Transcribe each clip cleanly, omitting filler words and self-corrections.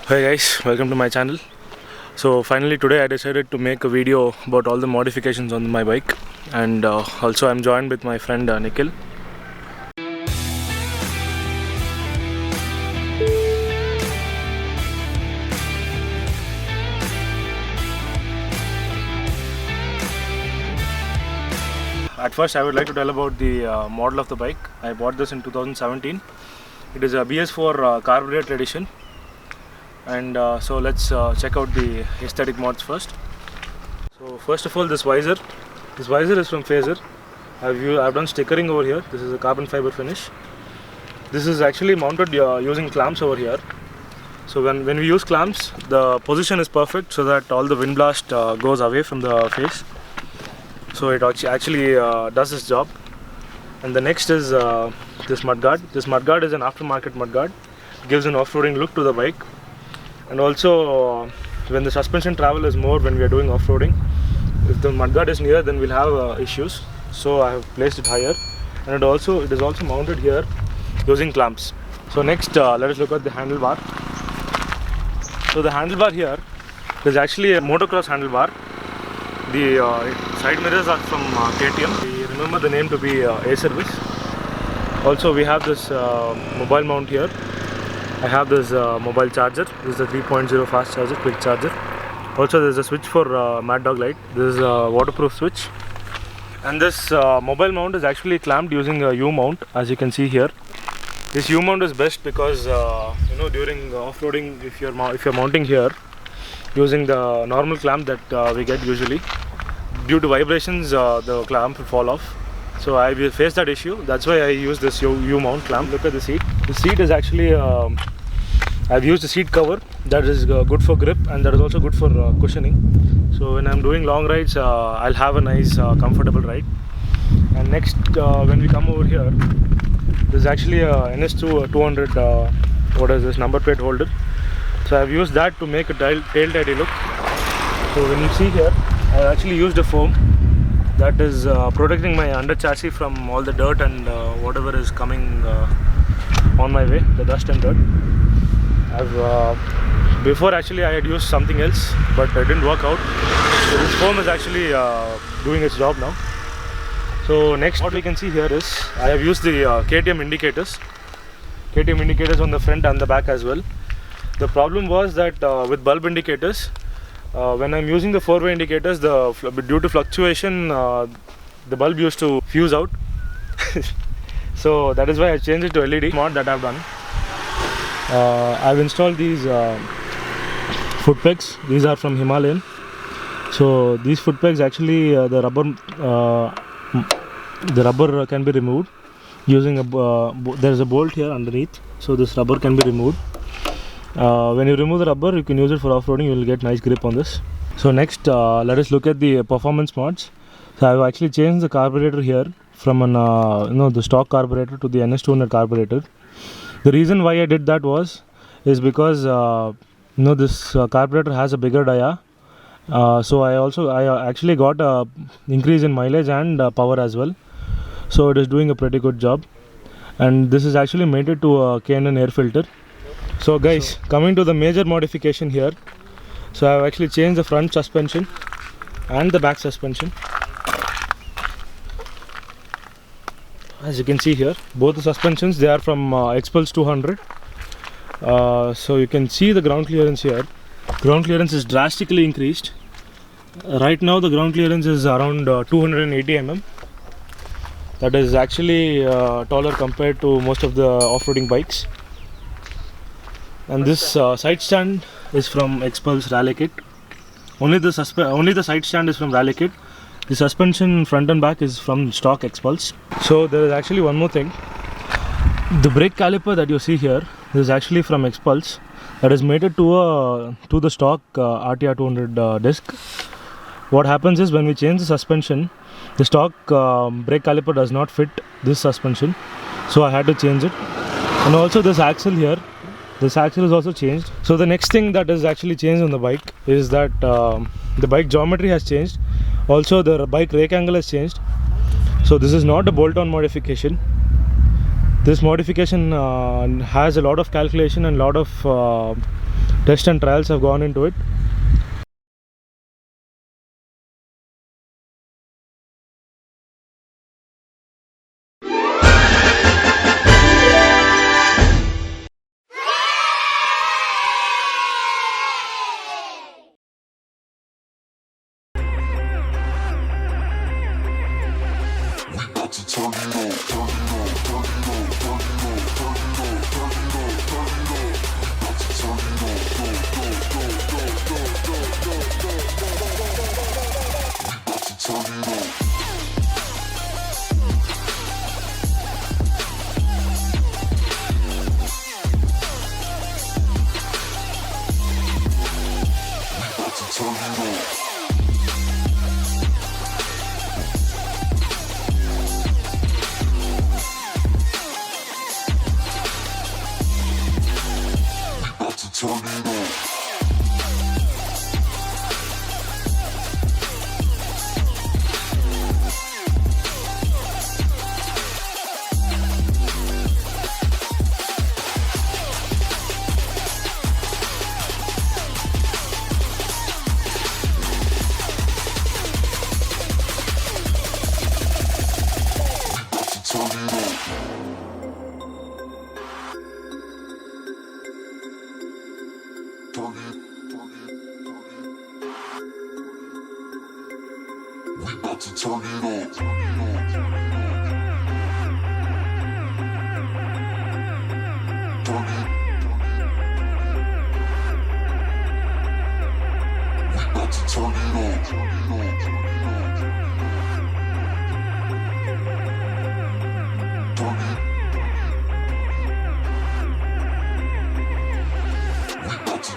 Hey guys, welcome to my channel. So finally today I decided to make a video about all the modifications on my bike, and also I'm joined with my friend Nikhil. At first I would like to tell about the model of the bike. I bought this in 2017. It is a BS4 carburetor edition. And so let's check out the aesthetic mods first. So first of all, this visor is from Fazer. I've done stickering over here. This is a carbon fiber finish. This is actually mounted using clamps over here. So when we use clamps, the position is perfect so that all the wind blast goes away from the face. So it actually does this job. And the next is this mudguard. This mudguard is an aftermarket mudguard. It gives an off-roading look to the bike. And also when the suspension travel is more when we are doing off-roading, if the mudguard is near, then we'll have issues. So I have placed it higher, and it is also mounted here using clamps. So next let us look at the handlebar. So the handlebar here is actually a motocross handlebar. The side mirrors are from KTM. We remember the name to be A-Service. Also we have this mobile mount here. I have this mobile charger. This is a 3.0 fast charger, quick charger. Also there is a switch for Mad Dog light. This is a waterproof switch. And this mobile mount is actually clamped using a U-mount, as you can see here. This U-mount is best because during off-roading, if you're mounting here using the normal clamp that we get usually, due to vibrations the clamp will fall off. So I will face that issue. That's why I use this U-mount clamp. Look at the seat. The seat is actually I've used a seat cover that is good for grip, and that is also good for cushioning. So when I'm doing long rides, I'll have a nice comfortable ride. And next, when we come over here, this is actually a NS2 200 what is this, number plate holder. So I've used that to make a tail tidy look. So when you see here, I actually used a foam that is protecting my under chassis from all the dirt and whatever is coming on my way, the dust and dirt. Before actually I had used something else, but it didn't work out. So this foam is actually doing its job now. So next, what we can see here is I have used the KTM indicators. KTM indicators on the front and the back as well. The problem was that with bulb indicators, when I'm using the four-way indicators, due to fluctuation, the bulb used to fuse out. So that is why I changed it to LED mod that I've done. I've installed these foot pegs. These are from Himalayan. So these foot pegs actually the rubber can be removed using there is a bolt here underneath. So this rubber can be removed. When you remove the rubber, you can use it for off-roading. You will get nice grip on this. So next, let us look at the performance mods. So I have actually changed the carburetor here from the stock carburetor to the NS200 carburetor. The reason why I did that is because this carburetor has a bigger dia. So I actually got a increase in mileage and power as well. So it is doing a pretty good job. And this is actually mated to a K&N air filter. So guys, coming to the major modification here. So I have actually changed the front suspension and the back suspension. As you can see here, both the suspensions, they are from Xpulse 200. So you can see the ground clearance here. Ground clearance is drastically increased. Right now the ground clearance is around 280 mm. That is actually taller compared to most of the off-roading bikes. And this side stand is from Xpulse Rally Kit. Only the side stand is from Rally Kit. The suspension front and back is from stock Xpulse. So there is actually one more thing. The brake caliper that you see here is actually from Xpulse. That is mated to the stock RTR 200 disc. What happens is when we change the suspension, the stock brake caliper does not fit this suspension. So I had to change it. And also this axle here. This axle is also changed. So the next thing that is actually changed on the bike is that the bike geometry has changed. Also the bike rake angle has changed. So this is not a bolt-on modification. This modification has a lot of calculation and a lot of tests and trials have gone into it.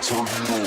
Turn it on.